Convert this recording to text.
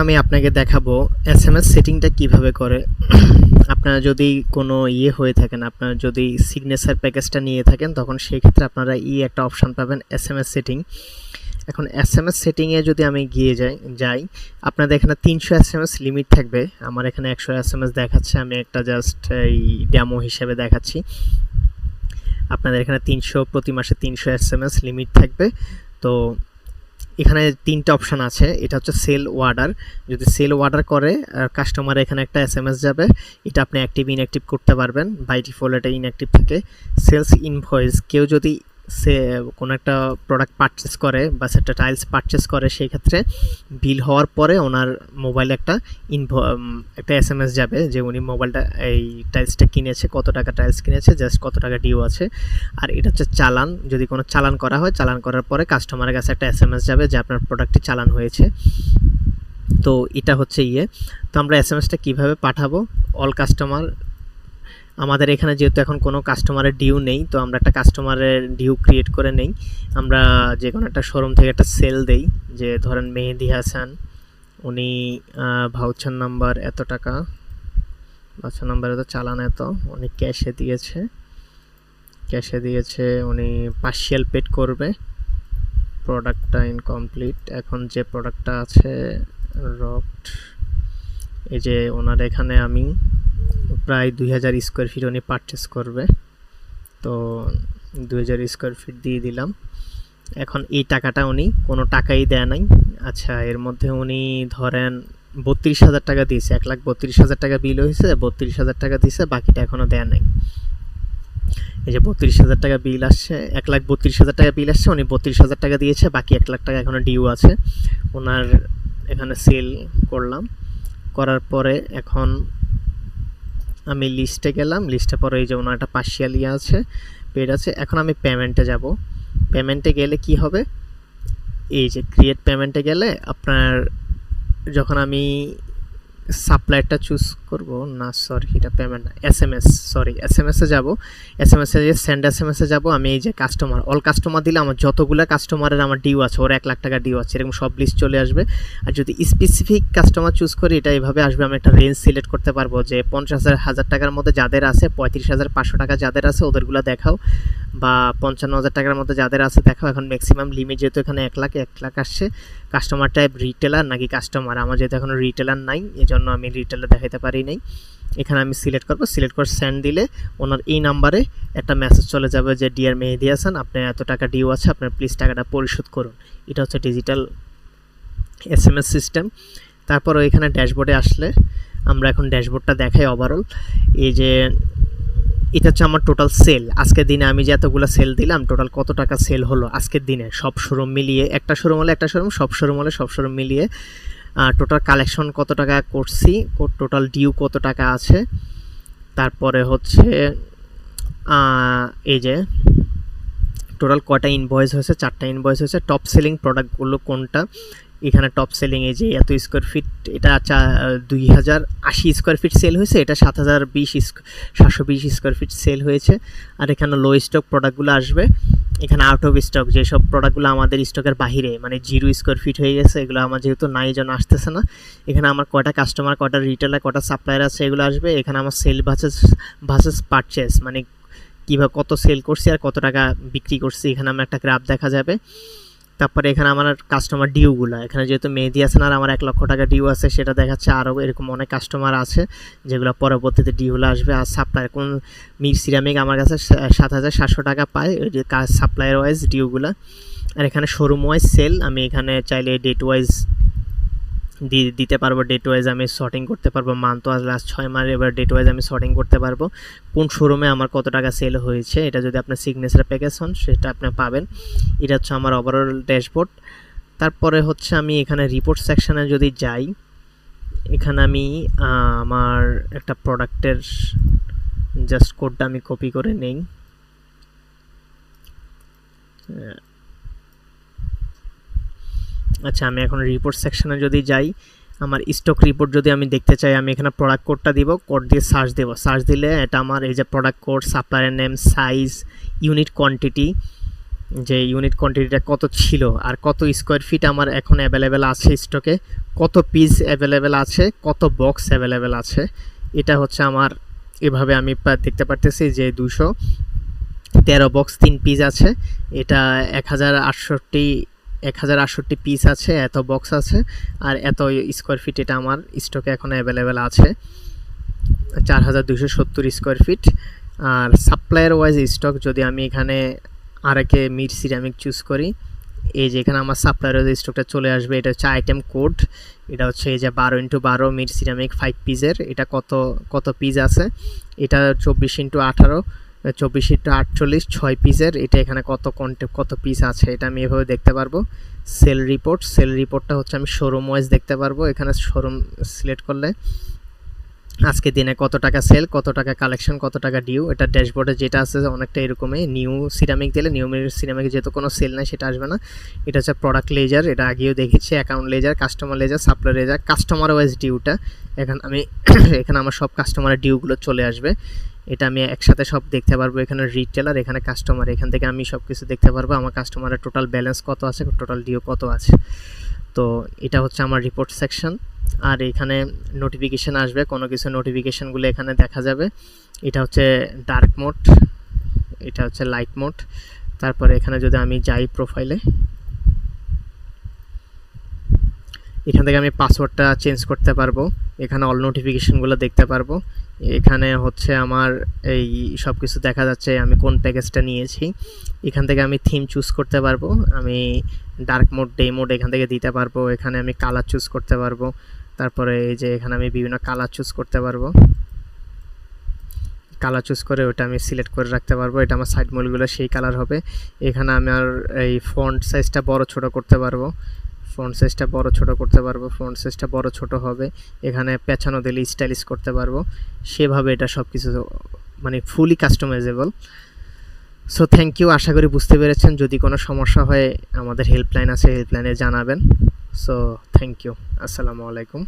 আমি আপনাকে দেখাবো এসএমএস সেটিংটা কিভাবে করে। আপনারা যদি কোনো হয়ে থাকেন, আপনারা যদি সিগনেচার প্যাকেজটা নিয়ে থাকেন, তখন সেই ক্ষেত্রে আপনারা একটা অপশন পাবেন এসএমএস সেটিং। এখন এসএমএস সেটিংয়ে যদি আমি যাই আপনাদের এখানে 300 এসএমএস লিমিট থাকবে। আমার এখানে 100 এসএমএস দেখাচ্ছে, আমি একটা জাস্ট এই ডেমো হিসেবে দেখাচ্ছি। আপনাদের এখানে প্রতি মাসে 300 এসএমএস লিমিট থাকবে। তো এখানে 3টা অপশান আছে। এটা হচ্ছে সেল অর্ডার। যদি সেল অর্ডার করে কাস্টমার এখানে একটা এসএমএস যাবে, এটা আপনি অ্যাক্টিভ ইনঅ্যাক্টিভ করতে পারবেন। বাই ডিফল্ট এটা ইনঅ্যাক্টিভ থাকে। সেলস ইনভয়েস, কেউ যদি কোনো একটা প্রোডাক্ট পারচেস করে বা সেটা টাইলস পারচেস করে, সেই ক্ষেত্রে বিল হওয়ার পরে ওনার মোবাইলে একটা এসএমএস যাবে যে উনি মোবাইলটা এই টাইলসটা কিনেছে, কত টাকা টাইলস কিনেছে, জাস্ট কত টাকা ডিউ আছে। আর এটা হচ্ছে চালান। যদি কোনো চালান করা হয়, চালান করার পরে কাস্টমারের কাছে একটা এসএমএস যাবে যে আপনার প্রোডাক্টটি চালান হয়েছে। তো এটা হচ্ছে তো আমরা এসএমএসটা কীভাবে পাঠাবো? অল কাস্টমার, আমাদের এখানে যেহেতু এখন কোনো কাস্টমারের ডিউ নেই, তো আমরা একটা কাস্টমারের ডিউ ক্রিয়েট করে নেই। আমরা যে কোনো একটা শোরুম থেকে একটা সেল দেই, যে ধরেন মেহেদি হাসান, উনি ভাউচার নাম্বার এত টাকা, ভাউচার নাম্বার এত, চালান এত, উনি ক্যাশে দিয়েছে, উনি পার্শিয়াল পেড করবে, প্রোডাক্টটা ইনকমপ্লিট। এখন যে প্রোডাক্টটা আছে রকড, এই যে ওনার এখানে আমি প্রায় 2000 স্কোয়ার ফিট উনি পারচেস করবে, তো 2000 স্কোয়ার ফিট দিয়ে দিলাম। এখন এই টাকাটা উনি কোনো টাকাই দেয় নাই। আচ্ছা, এর মধ্যে উনি ধরেন 32,000 টাকা দিয়েছে, 1,32,000 টাকা বিল হয়েছে, 32,000 টাকা দিয়েছে, বাকিটা এখনও দেয় নাই। এই যে 32,000 টাকা বিল আসছে, 1,32,000 টাকা বিল আসছে, উনি 32,000 টাকা দিয়েছে, বাকি 1 লাখ টাকা এখনও ডিউ আছে। ওনার এখানে সেল করলাম, করার পরে এখন আমি লিস্টে গেলাম, লিস্টে পরে এই যে ওনার একটা পার্শিয়াল আছে, পেড আছে। এখন আমি পেমেন্টে যাব। পেমেন্টে গেলে কি হবে? এই যে ক্রিয়েট পেমেন্টে গেলে আপনার, যখন আমি সাপ্লায়ারটা চুজ করব, না সরি এটা পেমেন্ট না, এসএমএসে যাব। এসএমএসে যে সেন্ড এসএমএসে যাব, আমি এই যে কাস্টমার, অল কাস্টমার দিলে আমার যতগুলো কাস্টমারের আমার ডিউ আছে, ওর 1 লাখ টাকা ডিউ আছে, এরকম সব লিস্ট চলে আসবে। আর যদি স্পেসিফিক কাস্টমার চুজ করি, এটা এইভাবে আসবে। আমি একটা রেঞ্জ সিলেক্ট করতে পারবো যে 50,000 টাকার মধ্যে যাদের আছে, 35,500 টাকা যাদের আছে ওদেরগুলো দেখাও, বা 55,000 টাকার মধ্যে যাদের আছে দেখাও। এখন ম্যাক্সিমাম লিমিট যেহেতু এখানে 1 লাখ আসছে, কাস্টমার টাইপ রিটেলার নাকি কাস্টমার, আমার যেহেতু এখনও রিটেলার নাই, এই জন্য আমি রিটেলার দেখাতে পারি নাই। এখানে আমি সিলেক্ট করবো, সিলেক্ট করে সেন্ড দিলে ওনার এই নাম্বারে একটা মেসেজ চলে যাবে যে ডিয়ার মেহেদি হাসান, আপনার এত টাকা ডিউ আছে, আপনার প্লিজ টাকাটা পরিশোধ করুন। এটা হচ্ছে ডিজিটাল এসএমএস সিস্টেম। তারপর এখানে ড্যাশবোর্ডে আসলে আমরা এখন ড্যাশবোর্ডটা দেখাই ওভারঅল। এই যে এটা হচ্ছে আমার টোটাল সেল, আজকের দিনে আমি যে এতগুলো সেল দিলাম, টোটাল কত টাকা সেল হলো আজকের দিনে, সব শোরুম মিলিয়ে, একটা শোরুম হলে একটা শোরুম, সব শোরুম হলে সব শোরুম মিলিয়ে টোটাল কালেকশন কত টাকা করছি, টোটাল ডিউ কত টাকা আছে। তারপরে হচ্ছে এই যে টোটাল কয়টা ইনভয়েস হয়েছে, 4টা ইনভয়েস হয়েছে। টপ সেলিং প্রোডাক্টগুলো কোনটা, এখানে টপ সেলিং এই যে এত স্কোয়ার ফিট, এটা 2080 স্কোয়ার ফিট সেল হয়েছে, এটা 720 স্কোয়ার ফিট সেল হয়েছে। আর এখানে লো স্টক প্রোডাক্টগুলো আসবে। এখানে আউট অফ স্টক যেসব প্রোডাক্টগুলো আমাদের স্টকের বাহিরে, মানে 0 স্কোয়ার ফিট হয়ে গেছে, এগুলো আমার যেহেতু নাই জন্য আসতেছে না। এখানে আমার কয়টা কাস্টমার, কয়টা রিটেলার, কয়টা সাপ্লায়ার আছে, এগুলো আসবে। এখানে আমার সেল ভার্সেস পারচেস, মানে কীভাবে কত সেল করছি আর কত টাকা বিক্রি করছি, এখানে আমার একটা গ্রাফ দেখা যাবে। তারপরে এখানে আমার কাস্টমার ডিউগুলো, এখানে যেহেতু মেহেদি হাসান আর আমার 1 লক্ষ টাকা ডিউ আছে, সেটা দেখাচ্ছে। আরও এরকম অনেক কাস্টমার আছে যেগুলো পরবর্তীতে ডিউগুলো আসবে। আর সাপ্লায়ার, কোন মির সিরামিক আমার কাছে 7,700 টাকা পায়, ওই যে সাপ্লায়ার ওয়াইজ ডিউগুলো। আর এখানে শোরুম ওয়াইজ সেল, আমি এখানে চাইলে ডেট ওয়াইজ দিতে পারবো, ডেট ওয়াইজ আমি শর্টিং করতে পারবো, মান্থ ওয়াইজ লাস্ট 6 মাস, এবার ডেট ওয়াইজ আমি শর্টিং করতে পারবো কোন শোরুমে আমার কত টাকা সেল হয়েছে। এটা যদি আপনার সিগনেচার প্যাকেজ হন, সেটা আপনি পাবেন। এটা হচ্ছে আমার ওভারঅল ড্যাশবোর্ড। তারপরে হচ্ছে আমি এখানে রিপোর্ট সেকশানে যদি যাই, এখানে আমি আমার একটা প্রোডাক্টের জাস্ট কোডটা আমি কপি করে নেই। আচ্ছা, আমি এখন রিপোর্ট সেকশনে যদি যাই, আমার স্টক রিপোর্ট যদি আমি দেখতে চাই, আমি এখানে প্রোডাক্ট কোডটা দিব, কোড দিয়ে সার্চ দেব। সার্চ দিলে এটা আমার এই যে product code, supplier name, size, unit quantity, যে ইউনিট কোয়ান্টিটিটা কত ছিল আর কত স্কোয়ার ফিট আমার এখন অ্যাভেলেবেল আছে স্টকে, কত পিস অ্যাভেলেবেল আছে, কত বক্স অ্যাভেলেবেল আছে, এটা হচ্ছে আমার এভাবে আমি দেখতে পারতেছি যে 213 বক্স 3 পিস আছে, এটা 1068 পিস আছে, এত বক্স আছে, আর এত স্কোয়ার ফিট এটা আমার স্টকে এখন অ্যাভেলেবেল আছে 4270 স্কোয়ার ফিট। আর সাপ্লায়ার ওয়াইজ স্টক যদি আমি এখানে আরেকে মিড সিরামিক চুজ করি, এই যে এখানে আমার সাপ্লায়ার ওয়াইজ স্টকটা চলে আসবে। এটা হচ্ছে আইটেম কোড, এটা হচ্ছে এই যে 12x12 মিড সিরামিক 5 পিসের, এটা কত পিস আছে, এটা 24x18 24x48 6 পিসের, এটা এখানে কত পিস আছে এটা আমি এভাবে দেখতে পারবো। সেল রিপোর্টটা হচ্ছে আমি শোরুম ওয়াইজ দেখতে পারবো। এখানে শোরুম সিলেক্ট করলে আজকে দিনে কত টাকা সেল, কত টাকা কালেকশন, কত টাকা ডিউ, এটা ড্যাশবোর্ডে যেটা আছে অনেকটা এরকমই। নিউ সিরামিক দিলে নিউ সিরামিক যেহেতু কোনো সেল নাই সেটা আসবে না। এটা হচ্ছে প্রোডাক্ট লেজার, এটা আগেও দেখেছি, account ledger, customer ledger, supplier ledger, customer wise ডিউটা এখানে আমার সব কাস্টমারের ডিউগুলো চলে আসবে, এটা আমি একসাথে সব দেখতে পারবো। এখানে রিটেলার, এখানে কাস্টমার, এখান থেকে আমি সব কিছু দেখতে পারবো, আমার কাস্টমারের টোটাল ব্যালেন্স কত আছে, টোটাল ডিউ কত আছে। তো এটা হচ্ছে আমার রিপোর্ট সেকশন। আর এখানে নোটিফিকেশান আসবে, কোনো কিছু নোটিফিকেশানগুলো এখানে দেখা যাবে। এটা হচ্ছে ডার্ক মোড, এটা হচ্ছে লাইট মোড। তারপরে এখানে যদি আমি যাই প্রোফাইলে, এখান থেকে আমি পাসওয়ার্ডটা চেঞ্জ করতে পারবো, এখানে অল নোটিফিকেশানগুলো দেখতে পারবো। এখানে হচ্ছে আমার এই সব কিছু দেখা যাচ্ছে আমি কোন প্যাকেজটা নিয়েছি। এখান থেকে আমি থিম চুজ করতে পারবো, আমি ডার্ক মোড, ডে মোড এখান থেকে দিতে পারবো। এখানে আমি কালার চুজ করতে পারবো, তারপরে এই যে এখানে আমি বিভিন্ন কালার চুজ করতে পারবো, কালার চুজ করে ওটা আমি সিলেক্ট করে রাখতে পারবো। এটা আমার সাইড মূলগুলো সেই কালার হবে। এখানে আমার এই ফন্ট সাইজটা বড় ছোট করতে পারবো, ফন্ট সাইজটা বড় ছোট করতে পারবো, ফন্ট সাইজটা বড় ছোট হবে। এখানে পেছানো দিলে স্টাইলিশ করতে পারবো, সেভাবে এটা সব কিছু মানে ফুলি কাস্টমাইজেবল। সো থ্যাংক ইউ, আশা করি বুঝতে পেরেছেন। যদি কোনো সমস্যা হয় আমাদের হেল্পলাইন আছে, হেল্পলাইনে জানাবেন। সো থ্যাংক ইউ, আসসালামু আলাইকুম।